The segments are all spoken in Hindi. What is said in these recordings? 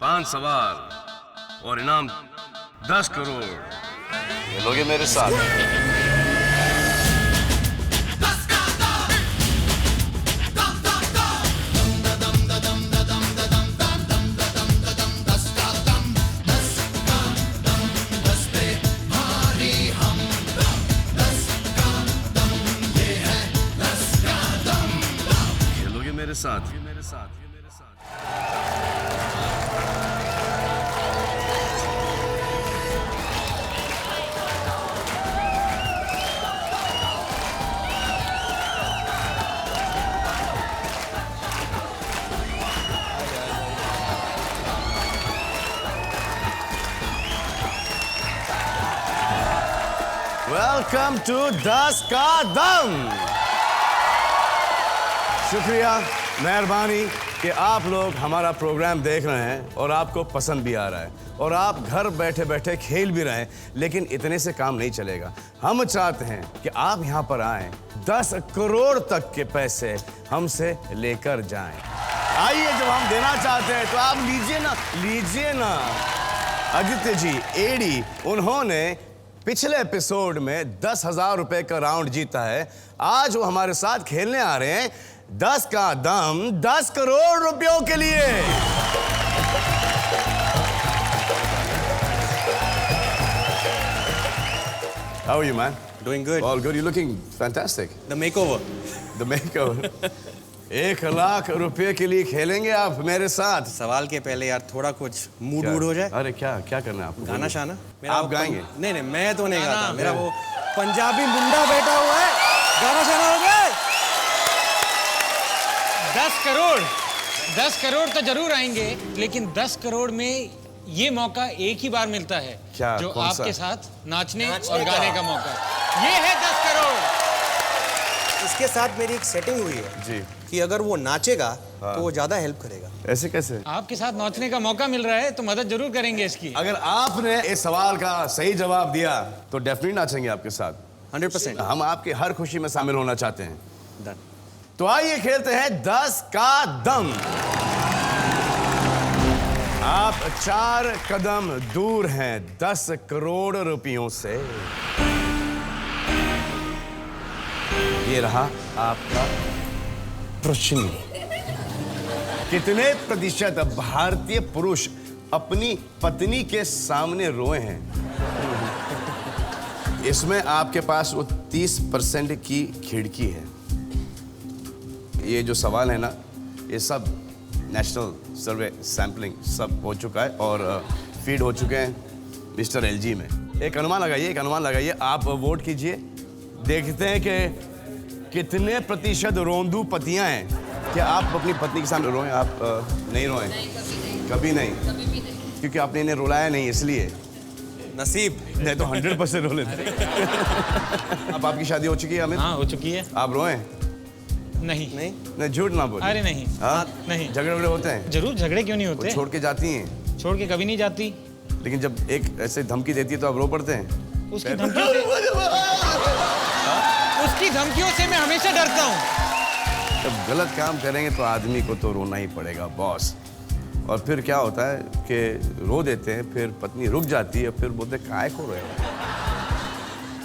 5 सवाल और इनाम 10 करोड़। खेलोगे मेरे साथ? खेलोगे मेरे साथ? वेलकम टू 10 का दम। शुक्रिया, मेहरबानी कि आप लोग हमारा प्रोग्राम देख रहे हैं और आपको पसंद भी आ रहा है और आप घर बैठे बैठे खेल भी रहे हैं, लेकिन इतने से काम नहीं चलेगा। हम चाहते हैं कि आप यहाँ पर आएं, 10 करोड़ तक के पैसे हमसे लेकर जाएं। आइए, जब हम देना चाहते हैं तो आप लीजिए ना। आदित्य जी एडी, उन्होंने पिछले एपिसोड में 10,000 रुपए का राउंड जीता है। आज वो हमारे साथ खेलने आ रहे हैं 10 का दम 10 करोड़ रुपयों के लिए। How are you, man? Doing good. All good. You're looking fantastic. The makeover. The makeover. 1 lakh रुपए के लिए खेलेंगे आप मेरे साथ। सवाल के पहले यार थोड़ा कुछ मूड हो जाए। अरे क्या करना है आपको? गाना शाना? आप गाएंगे? नहीं, मैं तो नहीं गाता। मेरा वो पंजाबी मुंडा बैठा हुआ है। गाना शाना हो जाए। 10 करोड़ तो जरूर आएंगे, लेकिन 10 करोड़ में ये मौका एक ही बार मिलता है। क्या? जो कौन सा? आपके साथ नाचने और गाने का मौका। ये है 10 करोड़। इसके साथ मेरी एक सेटिंग हुई है जी कि अगर वो नाचेगा तो वो ज्यादा हेल्प करेगा। ऐसे कैसे? आपके साथ नाचने का मौका मिल रहा है तो मदद जरूर करेंगे इसकी। अगर आपने इस सवाल का सही जवाब दिया तो डेफिनेटली नाचेंगे आपके साथ। 100%। हम आपकी हर खुशी में शामिल होना चाहते हैं। Done. तो आइए खेलते हैं 10 का दम। आप 4 कदम दूर हैं 10 करोड़ रुपयों से। ये रहा आपका प्रश्न। कितने प्रतिशत भारतीय पुरुष अपनी पत्नी के सामने रोए हैं? इसमें आपके पास वो 30% की खिड़की है। ये जो सवाल है ना, ये सब नेशनल सर्वे सैम्पलिंग सब हो चुका है और फीड हो चुके हैं मिस्टर एलजी में। एक अनुमान लगाइए, आप वोट कीजिए। देखते हैं कि कितने प्रतिशत रोंदू पतियां हैं। क्या आप अपनी पत्नी के सामने रोएं? आप नहीं रोएं? कभी नहीं। क्योंकि आपने इन्हें रुलाया नहीं, इसलिए। नसीब नहीं तो 100% रो लेते। अब आपकी शादी हो चुकी है अमित? हाँ, हो चुकी है। आप रोएं? नहीं, झूठ ना बोलिए। अरे नहीं। हाँ? नहीं। झगड़े होते हैं? जरूर, झगड़े क्यों नहीं वो होते? छोड़ के जाती हैं? छोड़ के कभी नहीं जाती। लेकिन जब एक ऐसे धमकी देती है तो आप रो पड़ते हैं? उसकी धमकियों से मैं हमेशा डरता हूँ। जब गलत काम करेंगे तो आदमी को तो रोना ही पड़ेगा बॉस। और फिर क्या होता है कि रो देते हैं, फिर पत्नी रुक जाती है, फिर बोलते काहे को रोए?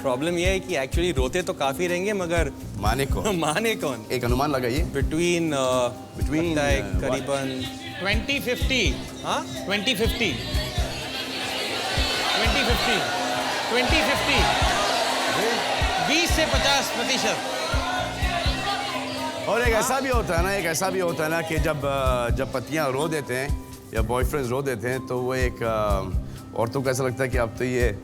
प्रॉब्लम ये है कि एक्चुअली रोते तो काफी रहेंगे मगर माने कौन? एक अनुमान लगाइए। बिटवीन करीबन 2050। हाँ 2050 20 से 50%। और एक ऐसा भी होता है ना कि जब पतियां रो देते हैं या बॉयफ्रेंड्स रो देते हैं तो वो एक औरतों को ऐसा लगता है कि अब तो ये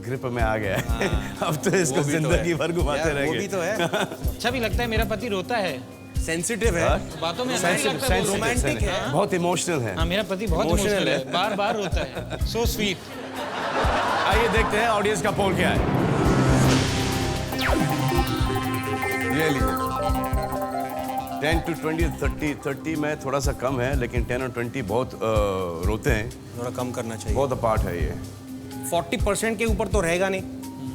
ग्रिप में आ गया है। अब तो इसको जिंदगी भर घुमाते रहेंगे। वो भी तो है। अच्छा भी लगता है, मेरा पति रोता है, सेंसिटिव है, बातों में लगता है, रोमांटिक है, बहुत इमोशनल है। हाँ, मेरा पति बहुत इमोशनल है, बार बार रोता है। So sweet. आइए देखते हैं ऑडियंस का पोल क्या है। ये लीजिए 10 to 20, 30 में थोड़ा सा कम है, लेकिन 10 और 20 बहुत रोते हैं। थोड़ा कम करना चाहिए। बहुत अपार्ट है ये। 40% के ऊपर तो रहेगा नहीं,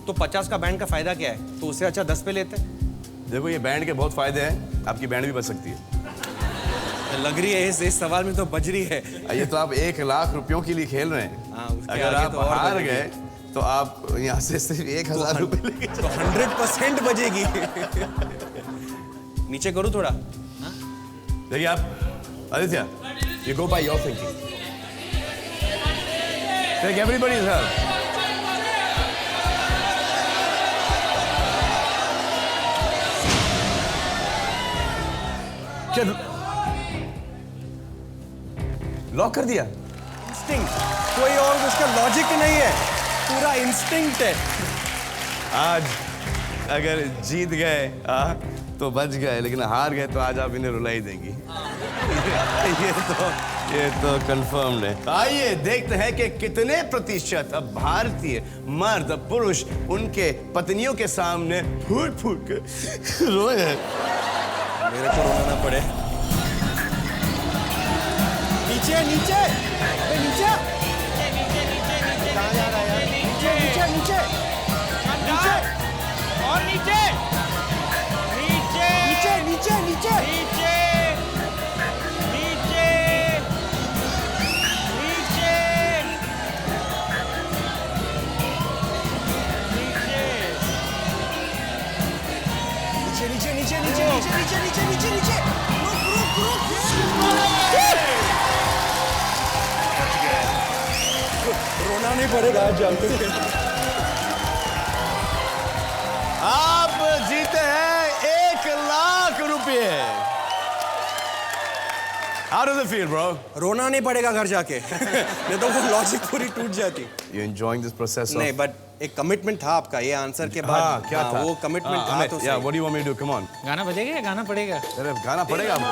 तो 50 का बैंड का फायदा क्या है? तो उससे अच्छा 10 पे लेते हैं। देखो ये बैंड के बहुत फायदे हैं, आपकी बैंड भी बच सकती है। लग रही है इस सवाल में तो बज रही है। ये तो आप 1 लाख रुपयों के लिए खेल रहे हैं। हाँ, उसके अगर आगे आप तो और हार बजेगी। गए तो आप यहाँ से सिर्फ 1000 रुपए लेके तो 100% बजेगी। नीचे करूँ थोड़ा? देखिए आप Aditya, you go by your thinking. Take everybody's help. क्या लॉक कर दिया? इंस्टिंक्ट, कोई और उसका लॉजिक नहीं है, पूरा इंस्टिंक्ट है। आज अगर जीत गए तो बच गए, लेकिन हार गए तो आज आप इन्हें रुलाई देंगी। ये तो कंफर्म्ड है। आइए देखते हैं कि कितने प्रतिशत अब भारतीय मर्द पुरुष उनके पत्नियों के सामने फूट फूट के रोए हैं। मेरे को रोना ना पड़े। नीचे नीचे नीचे कहाँ जा रहा है यार? नीचे नीचे नीचे नीचे और नीचे नीचे नीचे नीचे नीचे नीचे नीचे नीचे नीचे नीचे नीचे नीचे नीचे नीचे नीचे नीचे रुक रुक रुक। रोना नहीं पड़ेगा आज जानते हैं। आप जीते हैं 1 लाख रुपए। How does it feel, bro? रोना नहीं पड़ेगा घर जाके। नहीं तो वो लॉजिक पूरी टूट जाती। You enjoying this process? नहीं, बट एक कमिटमेंट था आपका ये आंसर के बाद। हाँ, क्या था? वो कमिटमेंट था तो Yeah, what do you want me to do? Come on. गाना बजेगा या गाना पड़ेगा? अरे गाना पड़ेगा आपको।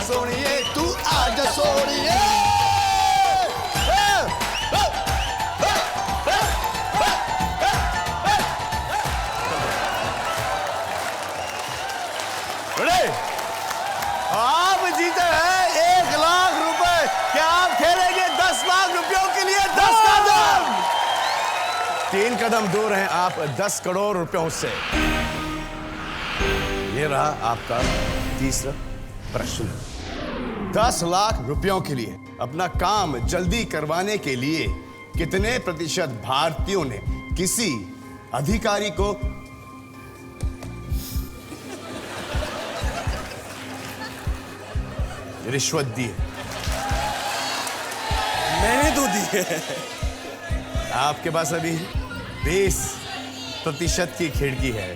सोनिए तू आज सोनिए। आप जीते हैं 1 लाख रुपए। क्या आप खेलेंगे 10 लाख रुपयों के लिए? 10 कदम, 3 कदम दूर हैं आप 10 करोड़ रुपयों से। ये रहा आपका तीसरा प्रश्न। 10 लाख रुपयों के लिए अपना काम जल्दी करवाने के लिए कितने प्रतिशत भारतीयों ने किसी अधिकारी को रिश्वत दी है? मैंने तो दी है। आपके पास अभी 20% की खिड़की है।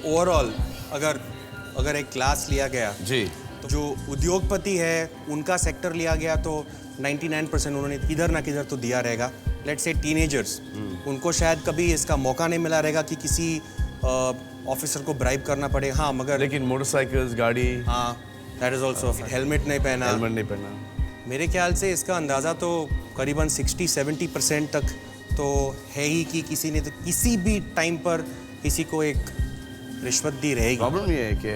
ओवरऑल अगर एक क्लास लिया गया जी, तो जो उद्योगपति है उनका सेक्टर लिया गया तो 99% उन्होंने किधर ना किधर तो दिया रहेगा। लेट्स से टीनेजर्स, उनको शायद कभी इसका मौका नहीं मिला रहेगा कि किसी ऑफिसर को ब्राइब करना पड़े। हाँ, मगर लेकिन मोटरसाइकिल्स, गाड़ी, हाँ, दैट इज ऑल्सो हेलमेट नहीं पहना। हेलमेट नहीं पहना। मेरे ख्याल से इसका अंदाज़ा तो करीबन 60-70% तक तो है ही कि किसी ने तो किसी भी टाइम पर किसी को एक रिश्वत दी रहेगी। प्रॉब्लम ये है कि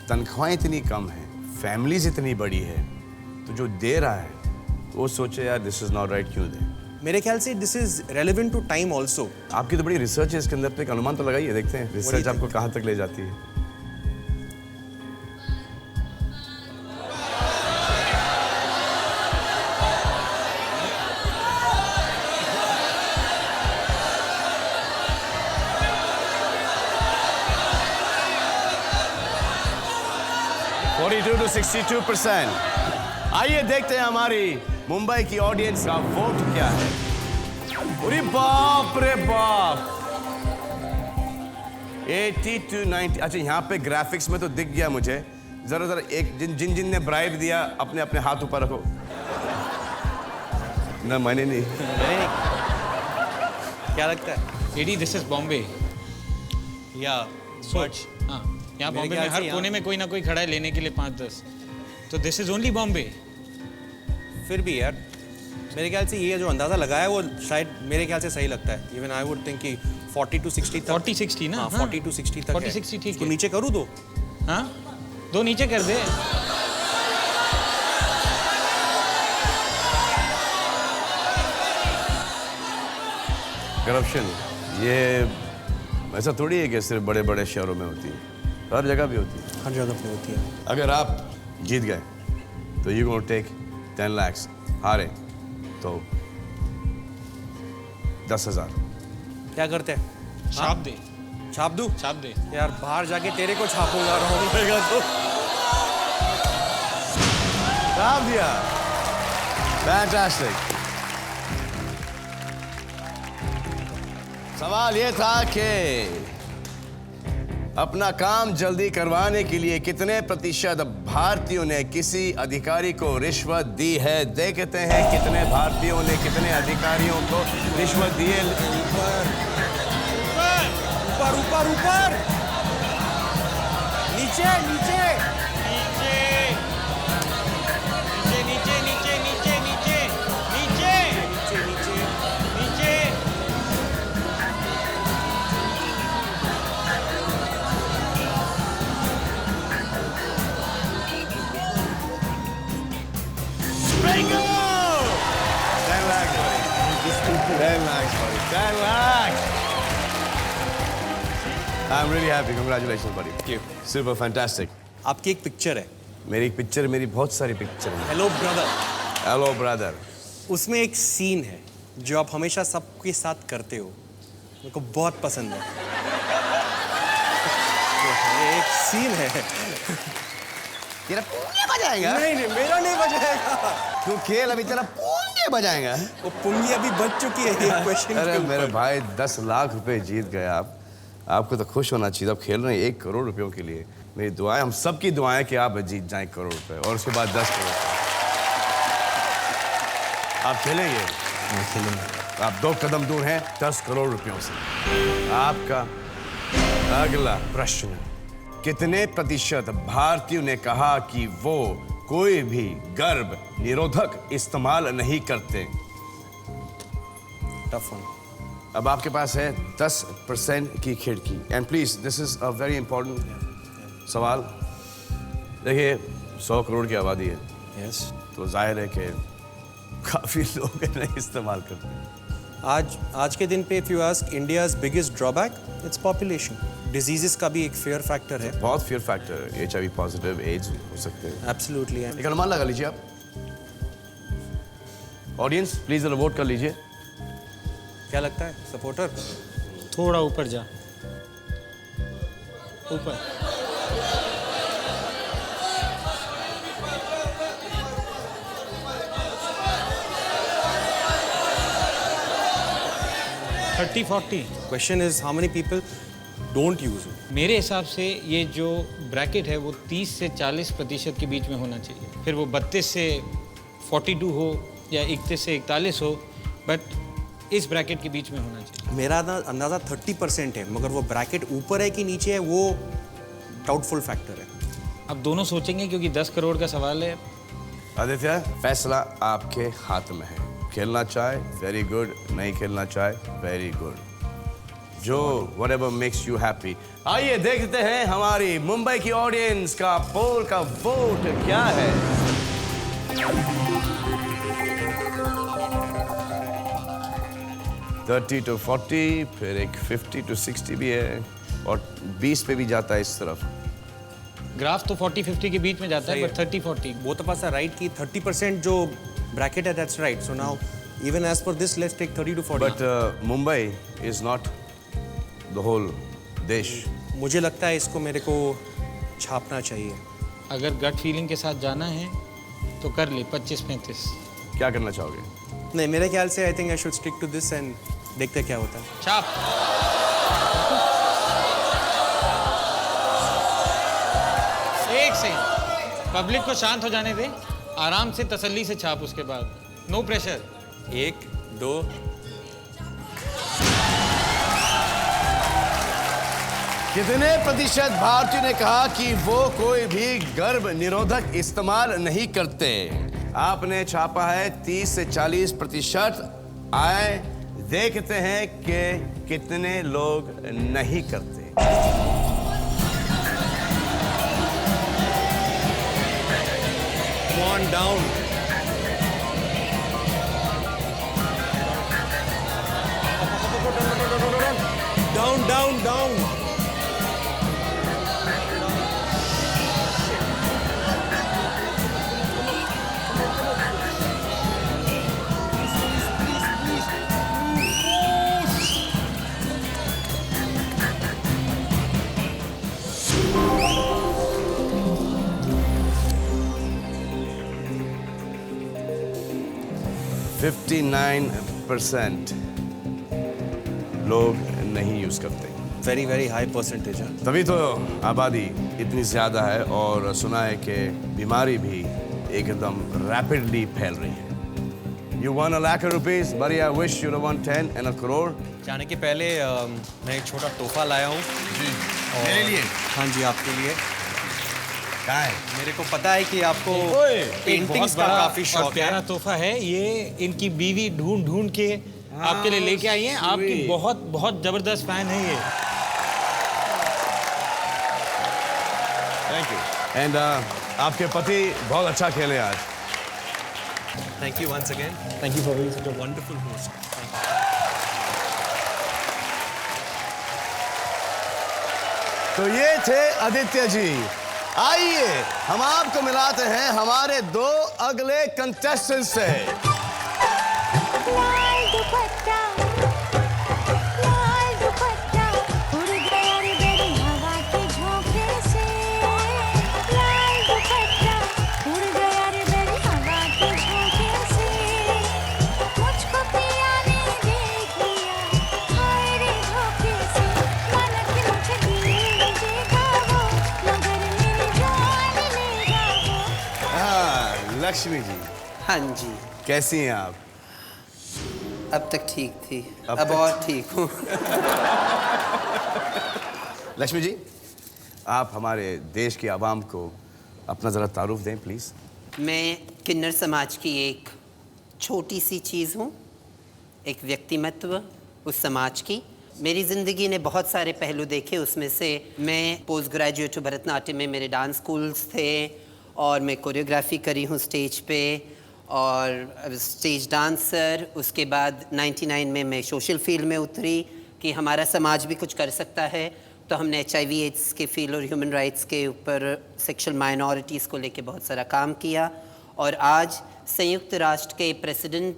तनख्वाहें इतनी कम हैं, फैमिलीज इतनी बड़ी है, तो जो दे रहा है वो सोचे यार दिस इज नॉट राइट, क्यों दे। मेरे ख्याल से this is relevant to time also. आपकी तो बड़ी रिसर्च है इसके अंदर, तो एक अनुमान तो लगाइए, देखते हैं रिसर्च आपको कहाँ तक ले जाती है। to 62%। आइए देखते हैं हमारी मुंबई की ऑडियंस का वोट क्या है। अरे बाप रे बाप, 80 to 90। अच्छा, यहाँ पे ग्राफिक्स में तो दिख गया मुझे। जरा एक जिन ने ब्राइब दिया अपने अपने हाथ ऊपर रखो। ना, मैंने नहीं। क्या लगता है? Lady, this is Bombay. या सोच, हाँ, यहाँ बॉम्बे में हर कोने में कोई ना कोई खड़ा है लेने के लिए 5-10। तो दिस इज ओनली बॉम्बे। फिर भी यार मेरे ख्याल से ये जो अंदाजा लगाया है वो शायद मेरे ख्याल से सही लगता है। इवन आई वुड थिंक कि 40 to 60 तक। 40-60 ना? हाँ, 40 to 60 तक 40-60 ठीक है। है। नीचे करूँ तो? हाँ, दो नीचे कर दे। करप्शन ये ऐसा थोड़ी है कि सिर्फ बड़े बड़े शहरों में होती है, हर जगह भी होती है। हर जगह पे होती है। अगर आप जीत गए तो यू गोना टेक 10 lakhs, हारे तो 10,000। क्या करते हैं? छाप दे, छाप दूं? छाप दे। यार बाहर जाके तेरे को छापूंगा, रॉन्ग रहेगा तो। छाप दिया। फैंटास्टिक। सवाल ये था कि अपना काम जल्दी करवाने के लिए कितने प्रतिशत भारतीयों ने किसी अधिकारी को रिश्वत दी है। देखते हैं कितने भारतीयों ने कितने अधिकारियों को रिश्वत दी है। ऊपर ऊपर ऊपर ऊपर, नीचे नीचे नीचे नीचे नीचे नीचे नीचे नीचे नीचे नीचे। नीचे। Bingo! 10 lakhs, buddy. 10 lakhs, buddy. 10 lakhs. I'm really happy. Congratulations, buddy. Thank you. Super fantastic. आपकी एक पिक्चर है, मेरी एक पिक्चर, मेरी बहुत सारी पिक्चर है। Hello brother. Hello brother. उसमें एक सीन है जो आप हमेशा सबके साथ करते हो, मेरे को बहुत पसंद है। ये एक सीन है। तेरा पुंगे बजाएगा? नहीं नहीं, मेरा नहीं बजाएगा। तू खेल, अभी तेरा पुंगे बजाएगा। वो पुंगी अभी बच चुकी है ये क्वेश्चन अरे के ऊपर। मेरे भाई 10 लाख रुपए जीत गए आप। आपको तो खुश होना चाहिए। आप खेल रहे हैं 1 करोड़ रुपयों के लिए। मेरी दुआएं, हम सबकी दुआएं कि आप जीत जाएं 1 करोड़ रुपए और उसके बाद 10 करोड़। आप खेलेंगे? खेलेंगे। आप 2 कदम दूर हैं 10 करोड़ रुपयों से। आपका अगला प्रश्न, कितने प्रतिशत भारतीयों ने कहा कि वो कोई भी गर्भ निरोधक इस्तेमाल नहीं करते? Tough one. अब आपके पास है 10% की खिड़की। And please, this is a very important सवाल। देखिए 100 करोड़ की आबादी है, यस। तो जाहिर है कि काफी लोग नहीं इस्तेमाल करते। आज के दिन पे if you ask India's biggest drawback, its population. Diseases का भी एक फेयर फैक्टर है। बहुत फियर फैक्टर है। HIV पॉजिटिव, एड्स हो सकते हैं। एब्सोल्युटली। एक अनुमान लगा लीजिए आप। ऑडियंस प्लीज जरा वोट कर लीजिए। क्या लगता है सपोर्टर? थोड़ा ऊपर जा, ऊपर। Thirty 40। Question is how many people don't use it. मेरे हिसाब से ये जो ब्रैकेट है वो 30 से 40% के बीच में होना चाहिए। फिर वो 32 से 42 हो या 31 से 41 हो, बट इस ब्रैकेट के बीच में होना चाहिए। मेरा अंदाज़ा 30% है, मगर वो ब्रैकेट ऊपर है कि नीचे है वो डाउटफुल फैक्टर है। अब दोनों सोचेंगे क्योंकि 10 करोड़ का सवाल है। आदित्य, फैसला आपके हाथ में है। खेलना चाहे वेरी गुड, नहीं खेलना चाहे वेरी गुड, जो whatever makes you happy। आइए देखते हैं हमारी मुंबई की ऑडियंस का पोल का वोट क्या है। 30 to 40, फिर एक 50 to 60 भी है और 20 पे भी जाता है इस तरफ। ग्राफ तो 40-50 के बीच में जाता है, सही but 30-40। Both of us are right कि 30% जो ब्रैकेट है that's right. So now even as per this let's take 30 to 40। But Mumbai is not the whole देश। मुझे लगता है इसको मेरे को छापना चाहिए। अगर गट फीलिंग के साथ जाना है तो कर ले 25-35। क्या करना चाहोगे? नहीं, मेरे ख्याल से I think I should stick to this and देखते क्या होता है। छाप। एक से पब्लिक को शांत हो जाने दे, आराम से तसल्ली से छाप, उसके बाद नो प्रेशर। 1 2 कितने प्रतिशत भारतीयों ने कहा कि वो कोई भी गर्भ निरोधक इस्तेमाल नहीं करते? आपने छापा है 30 से 40%। आए देखते हैं कि कितने लोग नहीं करते। Come on, down. Down, down, down. Fifty 59% लोग नहीं यूज करते। Very, very high percentage. Huh? तभी तो आबादी इतनी ज्यादा है और सुना है कि बीमारी भी एकदम रैपिडली फैल रही है। You won $1 lakh rupees, but I wish you'd have won 10 and a crore. जाने के पहले मैं एक छोटा तोहफा लाया हूँ। मेरे लिए? हाँ जी, आपके लिए। कहाँ है? मेरे को पता है कि आपको पेंटिंग्स का काफी शौक है। प्यारा तोहफा है ये। इनकी बीवी ढूंढ ढूंढ के आपके लिए लेके आई है। आपकी बहुत बहुत जबरदस्त फैन है ये। Thank you. एंड आपके पति बहुत अच्छा खेले आज। Thank you once again. Thank you for being such a wonderful host. Thank you. तो ये थे आदित्य जी। आइए हम आपको मिलाते हैं हमारे 2 अगले कंटेस्टेंट से। लाल दुपट्टा उड़ गया रे मेरी हवा के झोंके से। लाल दुपट्टा उड़ गया रे मेरी हवा के झोंके से। मुझको पिया ने देख लिया हाय रे धोखे से। माना कि मुझे दिल देगा वो मगर मेरी जान लेगा वो। हाँ लक्ष्मी जी, हाँ जी, कैसी हैं आप? अब तक ठीक थी, अब अब तक- और ठीक हूँ। लक्ष्मी जी, आप हमारे देश की आवाम को अपना ज़रा तारुफ दें प्लीज़। मैं किन्नर समाज की एक छोटी सी चीज़ हूँ, एक व्यक्तिमत्व उस समाज की। मेरी ज़िंदगी ने बहुत सारे पहलू देखे, उसमें से मैं पोस्ट ग्रेजुएट हूँ भरतनाट्यम में, मेरे डांस स्कूल्स थे और मैं कोरियोग्राफी करी हूँ स्टेज पे और स्टेज डांसर। उसके बाद 99 में मैं सोशल फील्ड में उतरी कि हमारा समाज भी कुछ कर सकता है, तो हमने HIV एड्स के फील्ड और ह्यूमन राइट्स के ऊपर सेक्शुअल माइनॉरिटीज़ को लेके बहुत सारा काम किया। और आज संयुक्त राष्ट्र के प्रेसिडेंट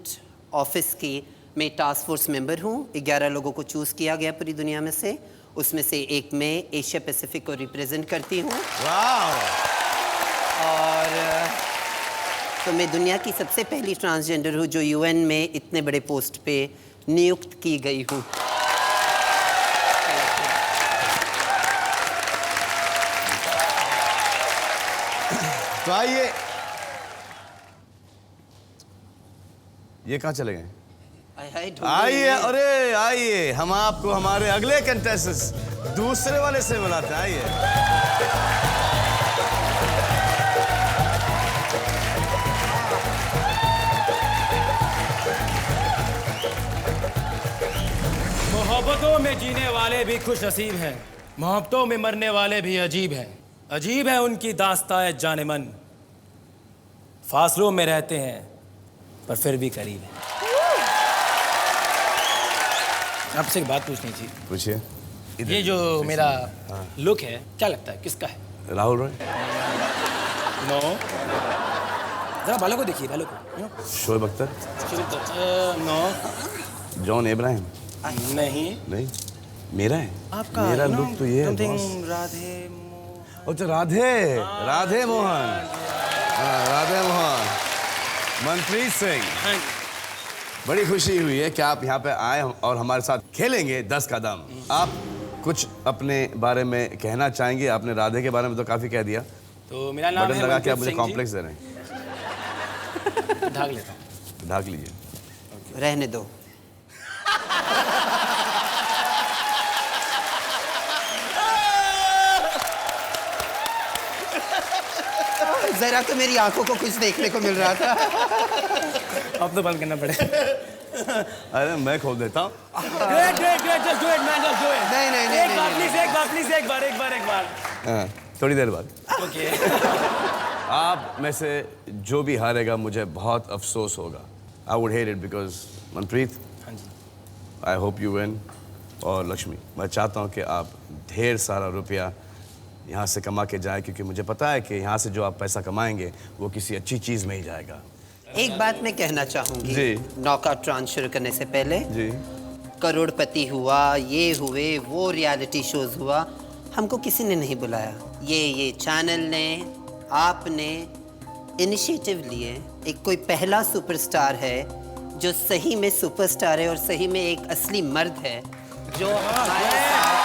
ऑफिस की मैं टास्क फोर्स मेंबर हूँ। 11 लोगों को चूज़ किया गया पूरी दुनिया में से, उसमें से एक मैं एशिया पैसिफिक को रिप्रेजेंट करती हूँ। वाह! और तो मैं दुनिया की सबसे पहली ट्रांसजेंडर हूँ जो UN में इतने बड़े पोस्ट पे नियुक्त की गई हूँ। तो आइए, ये कहाँ चले गए? आइए, अरे आइए, हम आपको हमारे अगले कंटेस्टेंट दूसरे वाले से मिलाते हैं। आइए। मोहब्बतों में जीने वाले भी खुश नसीब हैं, मोहब्बतों में मरने वाले भी अजीब हैं। अजीब है उनकी दास्तान जाने मन, फासलों में रहते हैं पर फिर भी करीब हैं। आपसे एक बात पूछनी थी। पूछिए। ये जो मेरा लुक है, क्या लगता है किसका है? राहुल रॉय, नो, जरा बालों को देखिए, बालों को। Shoaib Akhtar, no, John Ibrahim. नहीं, नहीं, मेरा है। आपका मेरा लुक तो ये है बॉस। राधे अच्छा, राधे, राधे मोहन। हाँ, राधे मोहन। मनप्रीत सिंह, हाँ। बड़ी खुशी हुई है कि आप यहाँ पे आए और हमारे साथ खेलेंगे 10 का दम। आप कुछ अपने बारे में कहना चाहेंगे? आपने राधे के बारे में तो काफी कह दिया। तो मेरा नाम बटन है लगा के आप मनप्रीत मुझे सिंह जी। कॉम्प्लेक्स दे रहे हैं। ढाक लेता हूँ। ढाक लीजिए। रहने दो। जरा तो मेरी आंखों को कुछ देखने को मिल रहा था। अब तो बंद करना पड़ेगा। अरे मैं खोल देता हूँ। Great, great, great, just do it, man, just do it. नहीं, नहीं, नहीं, एक नहीं, बार नहीं, प्लीज, एक बार प्लीज, एक बार। हाँ, थोड़ी देर बाद। ओके। आप में से जो भी हारेगा मुझे बहुत अफसोस होगा। I would hate it because Manpreet, हाँ जी। I hope you win. और लक्ष्मी, मैं चाहता हूँ कि आप ढेर सारा रुपया यहाँ से कमा के जाए, क्योंकि मुझे पता है कि यहाँ से जो आप पैसा कमाएंगे वो किसी अच्छी चीज़ में ही जाएगा। एक बात मैं कहना चाहूँगी जी। नॉकआउट राउंड शुरू करने से पहले, जी। करोड़पति हुआ, ये हुए, वो रियलिटी शोज हुआ, हमको किसी ने नहीं बुलाया। ये चैनल ने, आपने इनिशिएटिव लिए। एक कोई पहला सुपरस्टार है जो सही में सुपरस्टार है और सही में एक असली मर्द है जो हमारे साथ।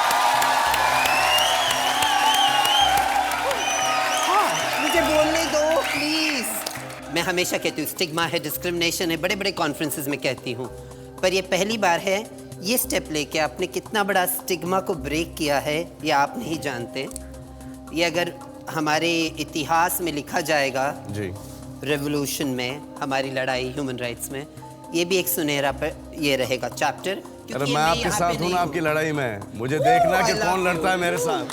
हाँ, मुझे बोलने दो प्लीज। मैं हमेशा कहती हूँ स्टिग्मा है, डिस्क्रिमिनेशन है, बड़े बड़े कॉन्फ्रेंसेस में कहती हूँ, पर ये पहली बार है ये स्टेप लेके आपने कितना बड़ा स्टिग्मा को ब्रेक किया है ये आप नहीं जानते। ये अगर हमारे इतिहास में लिखा जाएगा, जी। रेवोल्यूशन में, हमारी लड़ाई ह्यूमन राइट्स में, ये भी एक सुनहरा पर ये रहेगा चैप्टर। अरे मैं आपके साथ हूँ ना आपकी लड़ाई में, मुझे देखना कि कौन लड़ता है मेरे साथ।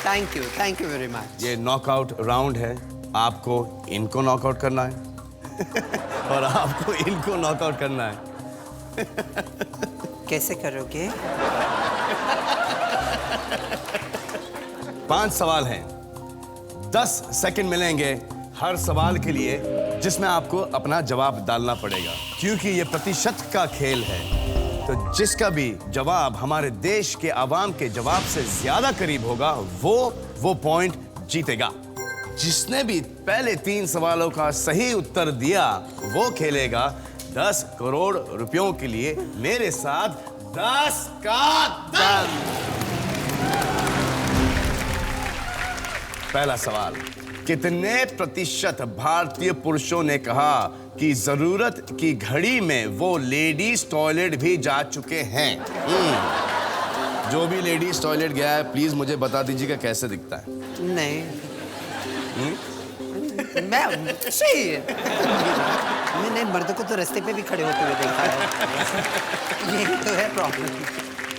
Thank you very much. ये नॉकआउट राउंड है, आपको इनको नॉकआउट करना है और आपको इनको नॉकआउट करना है। कैसे करोगे? 5 सवाल हैं, 10 सेकंड मिलेंगे हर सवाल के लिए, जिसमें आपको अपना जवाब डालना पड़ेगा, क्योंकि ये प्रतिशत का खेल है। तो जिसका भी जवाब हमारे देश के आवाम के जवाब से ज्यादा करीब होगा वो पॉइंट जीतेगा। जिसने भी पहले 3 सवालों का सही उत्तर दिया वो खेलेगा 10 करोड़ रुपयों के लिए मेरे साथ 10 का 10। पहला सवाल, कितने प्रतिशत भारतीय पुरुषों ने कहा कि जरूरत की घड़ी में वो लेडीज टॉयलेट भी जा चुके हैं? जो भी लेडीज टॉयलेट गया है प्लीज मुझे बता दीजिएगा कैसे दिखता है। नहीं मैंने मर्दों को तो रास्ते पे भी खड़े होते हुए देखा है। यही तो है प्रॉब्लम।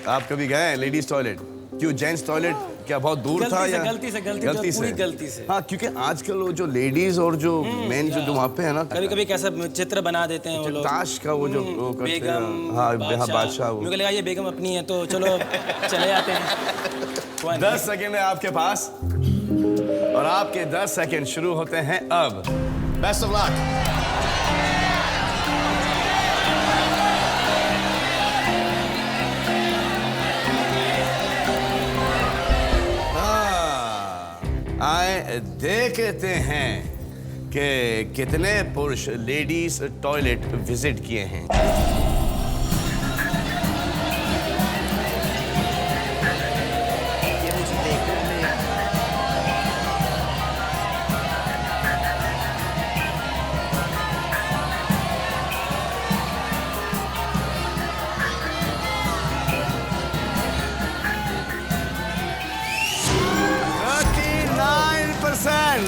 आप कभी गए हैं लेडीज टॉयलेट? क्यों, जेंट्स टॉयलेट क्या बहुत दूर था या गलती से पूरी गलती से? हाँ, क्योंकि आजकल वो जो लेडीज और जो मेन जो वहाँ पे है ना, कभी कभी कैसा चित्र बना देते हैं वो लोग, ताश का वो जो वो करते हैं। बेगम, हाँ बादशाह। मुझे लगा ये बेगम अपनी है तो चलो चले जाते हैं। 10 सेकंड है आपके पास और आपके 10 सेकंड शुरू होते हैं अब। Best of luck. आए देखते हैं कि कितने पुरुष लेडीज टॉयलेट विजिट किए हैं। ये मुझे देखने में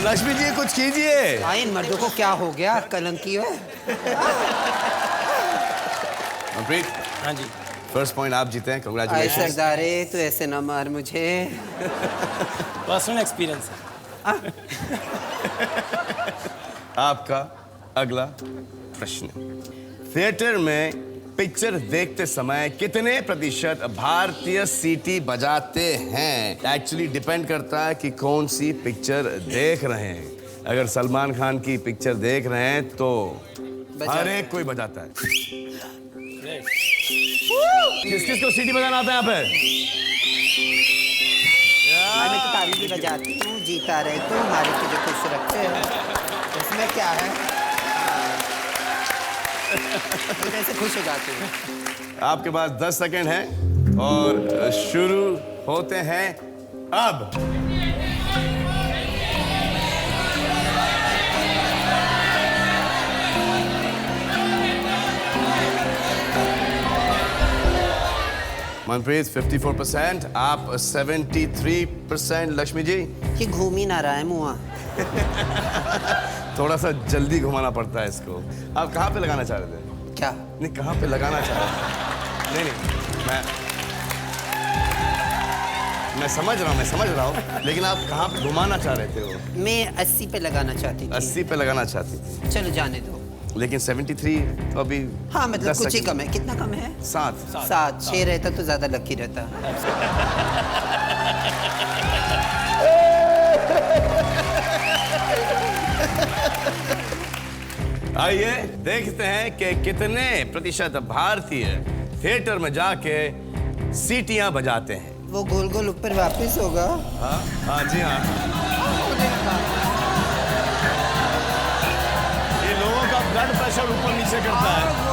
लक्ष्मी जी कुछ कीजिए। इन मर्दों को क्या हो गया, कलंकी हो? मनप्रीत, हाँ जी, फर्स्ट पॉइंट आप जीते हैं, आए कांग्रेचुलेशन। सरदारे तू ऐसे ना मार मुझे। पर्सनल एक्सपीरियंस है। आपका अगला प्रश्न, थिएटर में पिक्चर देखते समय कितने प्रतिशत भारतीय सीटी बजाते हैं? एक्चुअली डिपेंड करता है कि कौन सी पिक्चर देख रहे हैं। अगर सलमान खान की पिक्चर देख रहे हैं तो हर एक कोई बजाता है। किस किस को सीटी बजाना आता है यहाँ पे? मैं तो ताली भी बजाती हूँ, जीता रहे तो हमारे तुझे खुश रखते हैं, उसमें क्या है? कैसे खुश हो जाते हैं। आपके पास 10 सेकंड हैं और शुरू होते हैं अब। मनप्रीत 54%, आप 73%। लक्ष्मी जी ये घूम ही ना रहा है मुआ। थोड़ा सा जल्दी घुमाना पड़ता है इसको। आप कहाँ पे लगाना चाह रहे थे? क्या? नहीं, कहाँ पे लगाना चाह रहे थे? नहीं मैं मैं समझ रहा हूँ लेकिन आप कहाँ पे घुमाना चाह रहे थे वो? मैं 80 पे लगाना चाहती थी। 80 पे लगाना चाहती थी, चलो जाने दो। लेकिन 73 तो अभी हाँ मतलब 10 कुछ ही सेकंड। कम है। कितना कम है? 7। 7 6 रहता तो ज्यादा लकी रहता। आइए देखते हैं कि कितने प्रतिशत भारतीय थिएटर में जाके सीटियां बजाते हैं। वो गोल गोल ऊपर वापस होगा। हाँ हाँ जी हाँ। ये लोगों का ब्लड प्रेशर ऊपर नीचे करता है।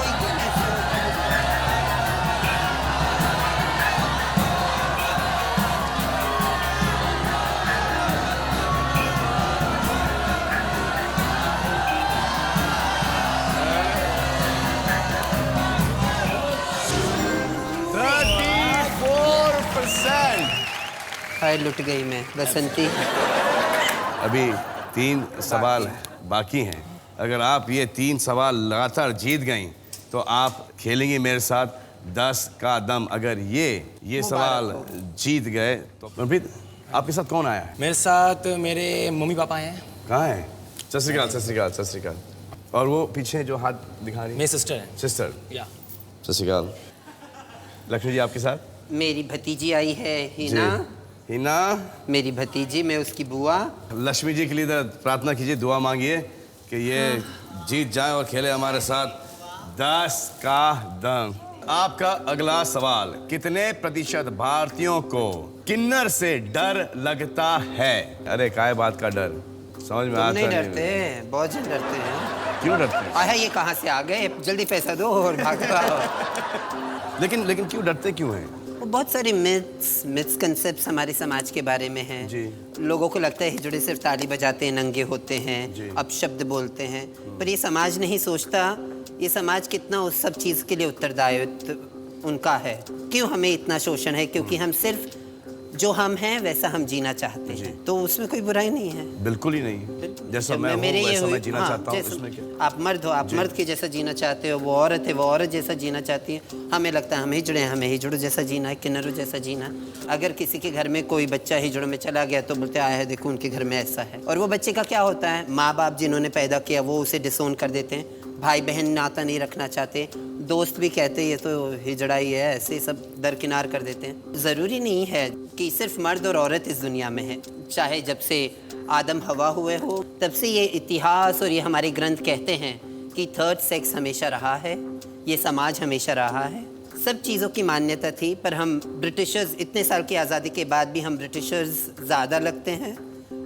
हाय लुट गई मैं बसंती। अभी 3 सवाल बाकी हैं। अगर आप ये 3 सवाल लगातार जीत गई तो आप खेलेंगी मेरे साथ 10 का दम। अगर ये सवाल जीत गए तो मनप्रीत आपके साथ कौन आया है? मेरे साथ मेरे मम्मी पापा हैं। कहाँ है? सत श्री अकाल, सत श्री अकाल, सत श्री अकाल। और वो पीछे जो हाथ दिखा रही है? मेरी सिस्टर हैं। सिस्टर। या सत श्री अकाल। लक्ष्मी जी आपके साथ? मेरी भतीजी आई है हिना। हिना। मेरी भतीजी, मैं उसकी बुआ। लक्ष्मी जी के लिए प्रार्थना कीजिए, दुआ मांगिए कि ये जीत जाए और खेले हमारे साथ 10 का दम। आपका अगला सवाल, कितने प्रतिशत भारतीयों को किन्नर से डर लगता है? अरे काय बात का डर? समझ में आता नहीं डरते, बहुत जन डरते हैं। क्यों डरते हैं? आया ये कहाँ से आ गए? जल्दी पैसा दो और भाग जाओ। लेकिन क्यों डरते क्यों हैं? वो बहुत सारे मिथ्स कंसेप्ट्स हमारे समाज के बारे में हैं। जी। लोगों को लगता है हिजड़े सिर्फ ताली बजाते हैं, नंगे होते जी। हैं, अपशब्द बोलते हैं। पर ये समाज नहीं सोचता ये समाज कितना उस सब चीज़ के लिए उत्तरदायित्व उनका है। क्यों हमें इतना शोषण है? क्योंकि हम सिर्फ जो हम हैं वैसा हम जीना चाहते हैं। तो उसमें कोई बुराई नहीं है। बिल्कुल ही नहीं। जैसा जब मैं हूँ मेरे ये वैसा हुई- मैं जीना हाँ, चाहता हूँ। जैसा- इसमें क्या? आप मर्द हो, आप मर्द के जैसा जीना चाहते हो। वो औरत है, वो औरत जैसा जीना चाहती है। हमें लगता है हम हिजड़े हैं, हमें हिजड़ों जैसा जीना है, किन्नरों जैसा जीना है। अगर किसी के घर में कोई बच्चा हिजड़ों में चला गया तो बोलते आया है देखो उनके घर में ऐसा है। और वो बच्चे का क्या होता है? माँ बाप जिन्होंने पैदा किया वो उसे डिसोन कर देते हैं। भाई बहन नाता नहीं रखना चाहते। दोस्त भी कहते हैं ये तो हिजड़ा ही है, ऐसे सब दरकिनार कर देते हैं। ज़रूरी नहीं है कि सिर्फ मर्द और औरत इस दुनिया में है। चाहे जब से आदम हवा हुए हो तब से ये इतिहास और ये हमारे ग्रंथ कहते हैं कि थर्ड सेक्स हमेशा रहा है, ये समाज हमेशा रहा है। सब चीज़ों की मान्यता थी। पर हम ब्रिटिशर्स, इतने साल की आज़ादी के बाद भी हम ब्रिटिशर्स ज़्यादा लगते हैं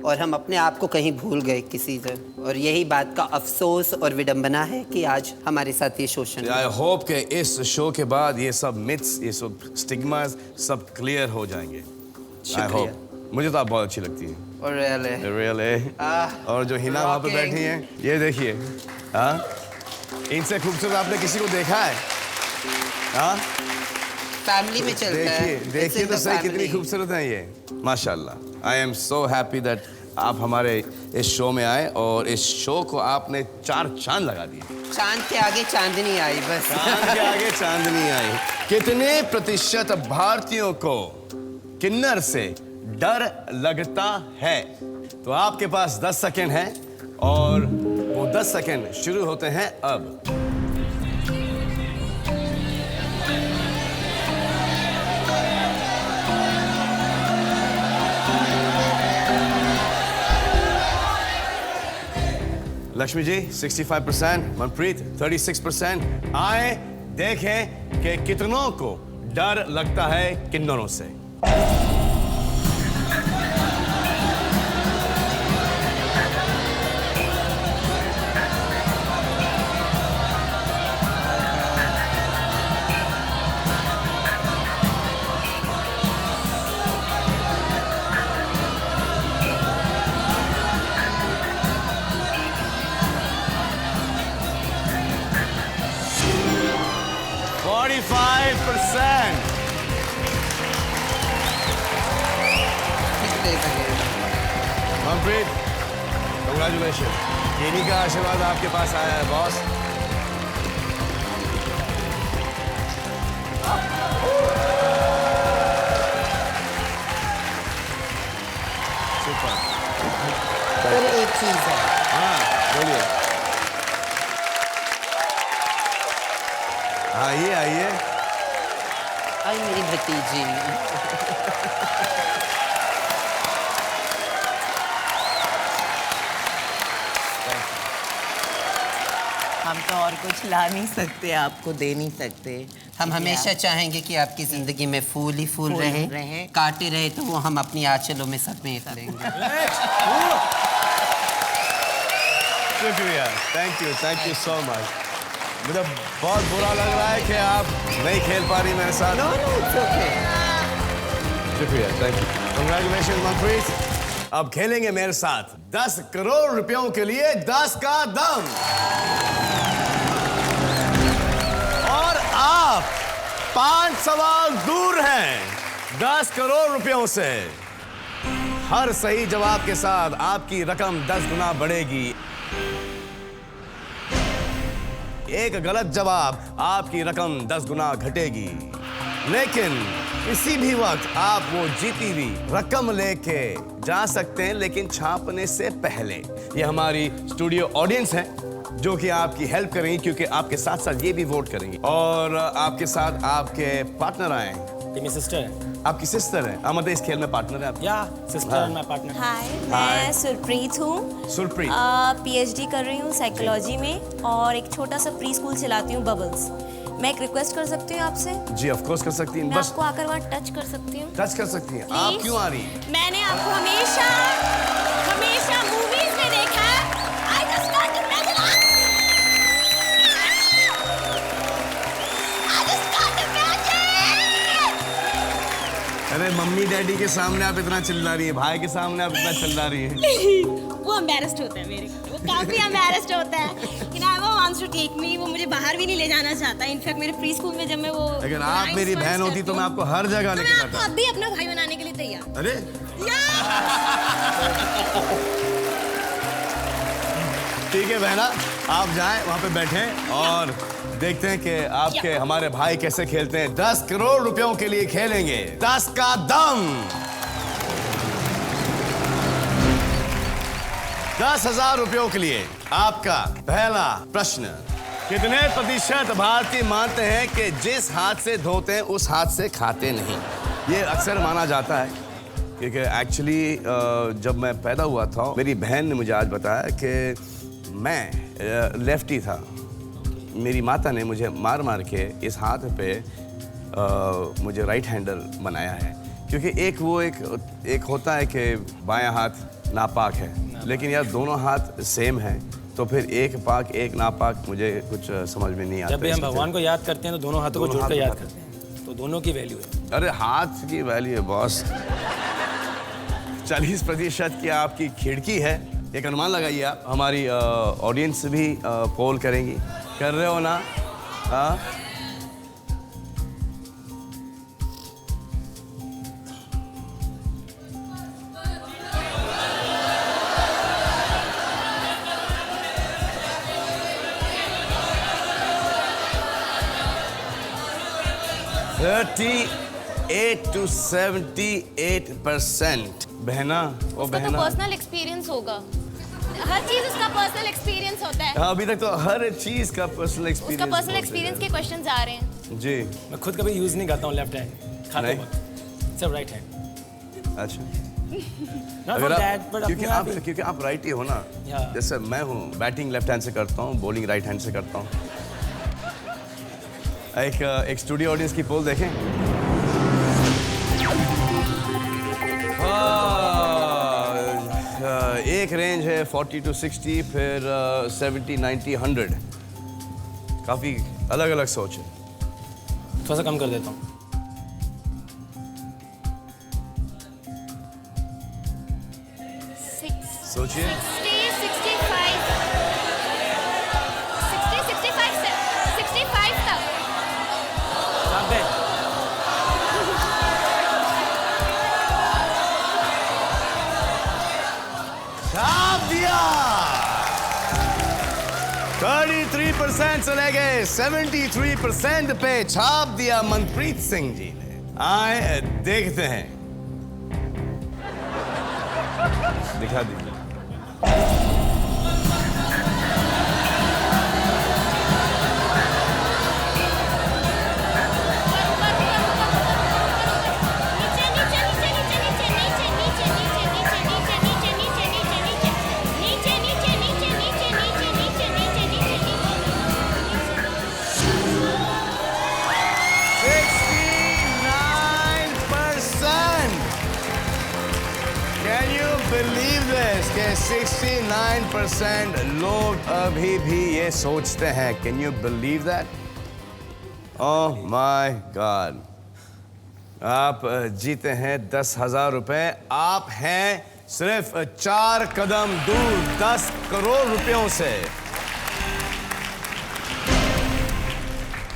और हम अपने आप को कहीं भूल गए किसी तरह। और यही बात का अफसोस और विडंबना है कि आज हमारे साथ ये शोषण है। आई होप कि इस शो के बाद ये सब मिथ्स, ये सब स्टिग्मास सब क्लियर हो जाएंगे। आई शुक्रिया। होप। मुझे तो आप बहुत अच्छी लगती हैं। और रियल और जो हिना वहाँ पे rocking। बैठी हैं, ये देखिए। हाँ, इनसे खूबसूरत आपने किसी को देखा है? हाँ, फैमिली में चलता है। देखिए It's in तो the सही कितनी family। खूबसूरत हैं ये। माशाल्लाह। I am so happy that आप हमारे इस शो में आए और इस शो को आपने 4 चांद लगा दिए। चांद के आगे चांदनी आई बस। चांद के आगे चांदनी आई। कितने प्रतिशत भारतीयों को किन्नर से डर लगता है? तो आपके पास 10 सेकंड है और वो 10 सेकंड शुरू होते हैं अब। लक्ष्मी जी 65%, मनप्रीत 36%। आए देखें कि कितनों को डर लगता है किन्नरों से। मनप्रीत, कंग्रेचुलेशन। इन्हीं का आशीर्वाद आपके पास आया है बॉस। चीज है। हाँ बोलिए। आइए आइए। आई मेरी भतीजी। हम तो और कुछ ला नहीं सकते, आपको दे नहीं सकते। हम हमेशा चाहेंगे कि आपकी जिंदगी में फूल ही फूल रहे, कांटे रहे तो वो हम अपनी आंचलों में समेट लेंगे। शुक्रिया, थैंक यू सो मच। मुझे बहुत बुरा लग रहा है कि आप नहीं खेल पा रही मेरे साथ। No, no, it's okay. शुक्रिया, थैंक यू, कंग्रेचुलेशन मनप्रीत। अब खेलेंगे मेरे साथ 10 करोड़ रुपयों के लिए 10 का दम। और आप 5 सवाल दूर हैं 10 करोड़ रुपयों से। हर सही जवाब के साथ आपकी रकम 10 गुना बढ़ेगी। एक गलत जवाब आपकी रकम 10 गुना घटेगी। लेकिन किसी भी वक्त आप वो जीती हुई रकम लेके जा सकते हैं, लेकिन छापने से पहले। ये हमारी स्टूडियो ऑडियंस है जो कि आपकी हेल्प करेंगी, क्योंकि आपके साथ साथ ये भी वोट करेंगी। और आपके साथ आपके पार्टनर आए। ये मेरी सिस्टर है। आपकी सिस्टर है, मतलब इस खेल में पार्टनर है आपकी? या सिस्टर एंड माय पार्टनर। हाय, मैं सुरप्रीत हूँ। सुरप्रीत। पीएचडी कर रही हूँ साइकोलॉजी में और एक छोटा सा प्री स्कूल चलाती हूँ, बबल्स। मैं एक रिक्वेस्ट कर सकती हूँ आपसे? जी ऑफ कोर्स कर सकती हैं। मैं बस आपको आकर वहाँ टच कर सकती हूँ? टच कर सकती हैं। आप Please? क्यों आ रही हैं? मैंने आपको हमेशा मूवीज में देखा है। I just can't imagine. I just can't imagine. अरे मम्मी डैडी के सामने आप इतना चिल्ला रही है, भाई के सामने आप इतना चिल्ला रही है। वो एम्बैरेस्ड होता है मेरे को, वो काफी एम्बैरेस्ड होता है कि ना वो वांट्स टू टेक मी, वो मुझे बाहर भी नहीं ले जाना चाहता। इनफैक्ट मेरे प्री स्कूल में जब मैं वो अगर आप मेरी बहन होती तो मैं आपको हर जगह तो लेके मैं आपको जाता। अभी अपना भाई बनाने के लिए तैयार। अरे ठीक है बहना, आप जाएं वहां पे बैठें और देखते हैं कि आपके हमारे भाई कैसे खेलते हैं। 10 करोड़ रुपयों के लिए खेलेंगे 10 का दम। 10,000 रुपयों के लिए आपका पहला प्रश्न। कितने प्रतिशत भारतीय मानते हैं कि जिस हाथ से धोते हैं उस हाथ से खाते नहीं? ये अक्सर माना जाता है, क्योंकि एक्चुअली जब मैं पैदा हुआ था मेरी बहन ने मुझे आज बताया कि मैं लेफ्टी था। मेरी माता ने मुझे मार मार के इस हाथ पे मुझे राइट हैंडर बनाया है, क्योंकि एक होता है कि बायां हाथ नापाक है, लेकिन यार दोनों हाथ सेम हैं, तो फिर एक पाक एक नापाक मुझे कुछ समझ में नहीं आता। जब भी हम भगवान को याद करते हैं तो दोनों हाथों को जोड़ कर याद करते हैं, तो दोनों की वैल्यू है। अरे हाथ की वैल्यू है बॉस। 40% की आपकी खिड़की है। एक अनुमान लगाइए आप। हमारी ऑडियंस भी पोल करेंगी। कर रहे हो ना? हाँ, to 78%। बहना, ओ उसका तो बहना, पर्सनल एक्सपीरियंस होगा, हर चीज उसका पर्सनल एक्सपीरियंस होता है। हाँ, अभी तक तो हर चीज का पर्सनल उसका एक्सपीरियंस। पर्सनल एक्सपीरियंस के क्वेश्चंस आ रहे हैं। जी मैं खुद कभी यूज नहीं करता हूँ लेफ्ट हैंड खाते नहीं। वक्त, सिर्फ राइट हैंड। अच्छा, Not अगर for आप that, but क्योंकि अपने आप आप ही। क्योंकि आप राइट ही हो ना। Yeah. जैसे मैं हूँ, बैटिंग लेफ्ट हैंड से करता हूँ, बॉलिंग राइट हैंड से करता हूँ। एक स्टूडियो ऑडियंस की पोल देखें। एक रेंज है 40 to 60, फिर 70, 90, 100। काफी अलग अलग सोच है। थोड़ा सा कम कर देता हूँ। सोचिए। 65 तक। साथ दे। छाप दिया। 33% चले गए, 73% पे छाप दिया मनप्रीत सिंह जी ने। आए देखते हैं, दिखा दीजिए। 69% लोग अभी भी ये सोचते हैं। Can you believe that? Oh my God. आप जीते हैं 10,000 रुपए। आप हैं सिर्फ 4 कदम दूर 10 करोड़ रुपयों से।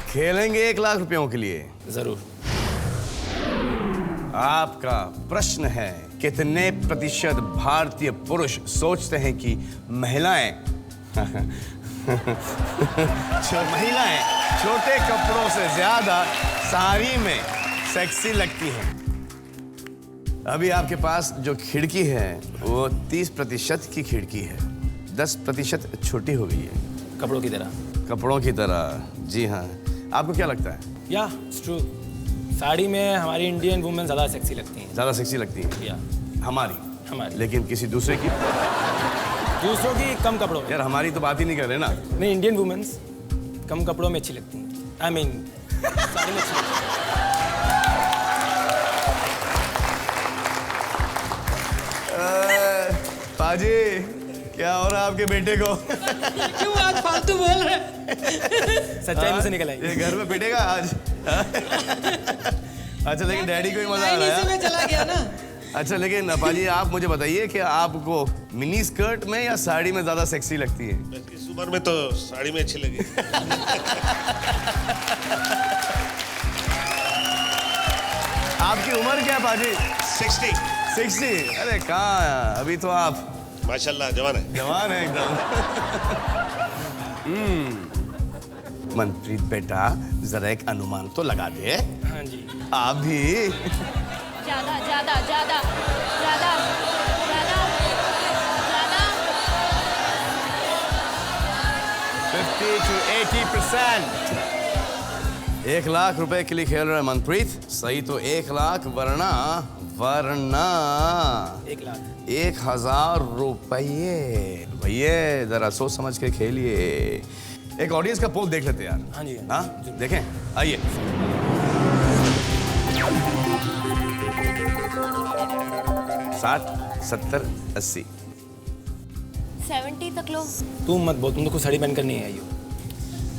खेलेंगे 1 लाख रुपयों के लिए। जरूर। आपका प्रश्न है, कितने प्रतिशत भारतीय पुरुष सोचते हैं कि महिलाएं महिलाएं छोटे कपड़ों से ज्यादा साड़ी में सेक्सी लगती हैं? अभी आपके पास जो खिड़की है वो 30% की खिड़की है, 10% छोटी हो गई है। कपड़ों की तरह। कपड़ों की तरह, जी हाँ। आपको क्या लगता है? या इट्स ट्रू। साड़ी में हमारी इंडियन वुमेन ज़्यादा सेक्सी लगती हैं। ज्यादा सेक्सी लगती है? या हमारी। हमारी। लेकिन किसी दूसरे की? दूसरों की कम कपड़ों में। यार हमारी तो बात ही नहीं कर रहे ना। नहीं, इंडियन वुमेन्स कम कपड़ों में अच्छी लगती हैं। आई मीन साड़ी में अच्छी लगती हैं। पाजी, क्या हो रहा है आपके बेटे को? क्यों आज फालतू बोल रहे? सच्चाई मुझसे निकल आई। ये घर में पिटेगा आज। अच्छा, लेकिन डैडी को ही मजा आ रहा इसी है। में चला गया ना। अच्छा, लेकिन पाजी आप मुझे बताइए कि आपको मिनी स्कर्ट में या साड़ी में ज्यादा सेक्सी लगती है? इस उम्र में तो साड़ी में अच्छी लगी। आपकी उम्र क्या है पाजी? 60। अरे कहाँ, अभी तो आप माशाल्लाह जवान है। जवान है एकदम। मनप्रीत बेटा, जरा एक अनुमान तो लगा दे। हाँ जी। आप भी। ज्यादा ज्यादा ज्यादा ज्यादा ज्यादा ज्यादा 50 to 80%। 1 लाख रुपए के लिए खेल रहा है मनप्रीत। सही तो 1 लाख, वरना 1 लाख। 1,000 रुपये। भैया जरा सोच समझ के खेलिए। एक ऑडियंस का पोल देख लेते हैं यार। हाँ जी। हाँ, देखें, आइए। 60, 70, 80। 70 तक लो। तुम मत बोल, तुम तो कुछ साड़ी पहन कर नहीं आई हो।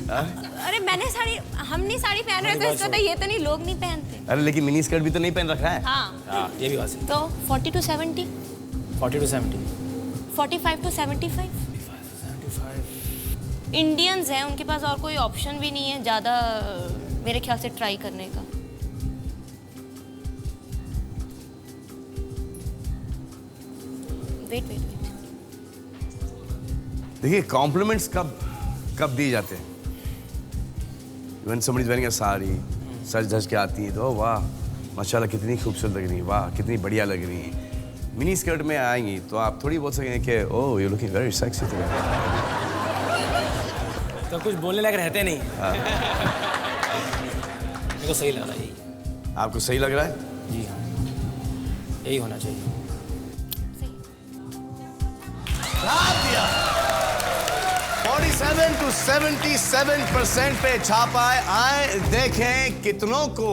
अरे मैंने साड़ी, हम नहीं साड़ी पहन रहे थे, इसको तो ये तो नहीं, लोग नहीं पहनते। अरे लेकिन मिनी स्कर्ट भी तो नहीं पहन रखा है। हाँ, हाँ, ये भी बात है। तो 40 to 70, 40 to 70। 45 to 75। इंडियंस हैं, उनके पास और कोई ऑप्शन भी नहीं है ज़्यादा मेरे ख्याल से ट्राई करने का। वेट वेट वेट, देखिए कॉम्प्लीमेंट्स कब दिए जाते हैं? When somebody is wearing a sari, सज धज के आती है तो वाह माशाल्लाह कितनी खूबसूरत लग रही है, वाह कितनी बढ़िया लग रही है। मिनी स्कर्ट में आएंगी तो आप थोड़ी बोल सकेंगे कि oh you looking very sexy today. तो कुछ बोलने लायक रहते नहीं। मेरे को सही लग रहा है यही। आपको सही लग रहा है? जी हाँ, यही होना चाहिए। छाप दिया। 47 to 77% पे छापा है। आए देखें कितनों को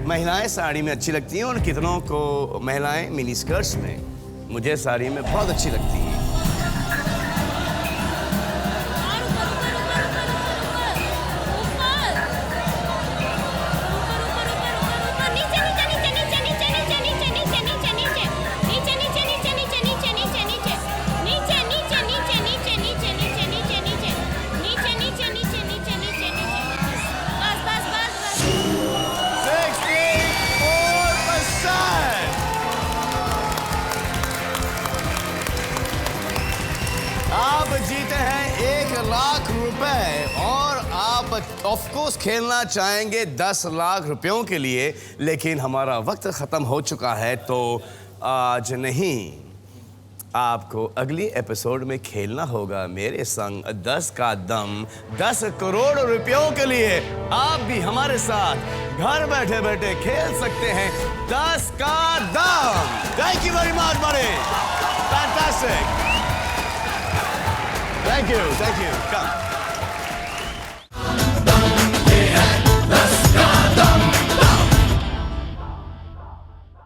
महिलाएं साड़ी में अच्छी लगती हैं और कितनों को महिलाएं मिनी स्कर्ट्स में। मुझे साड़ी में बहुत अच्छी लगती है। आप जीते हैं 1 लाख रुपए और आप ऑफ कोर्स खेलना चाहेंगे 10 लाख रुपयों के लिए, लेकिन हमारा वक्त खत्म हो चुका है तो आज नहीं, आपको अगली एपिसोड में खेलना होगा मेरे संग 10 का दम 10 करोड़ रुपयों के लिए। आप भी हमारे साथ घर बैठे बैठे खेल सकते हैं 10 का दम। Thank you very much buddy, fantastic. Thank you. Come.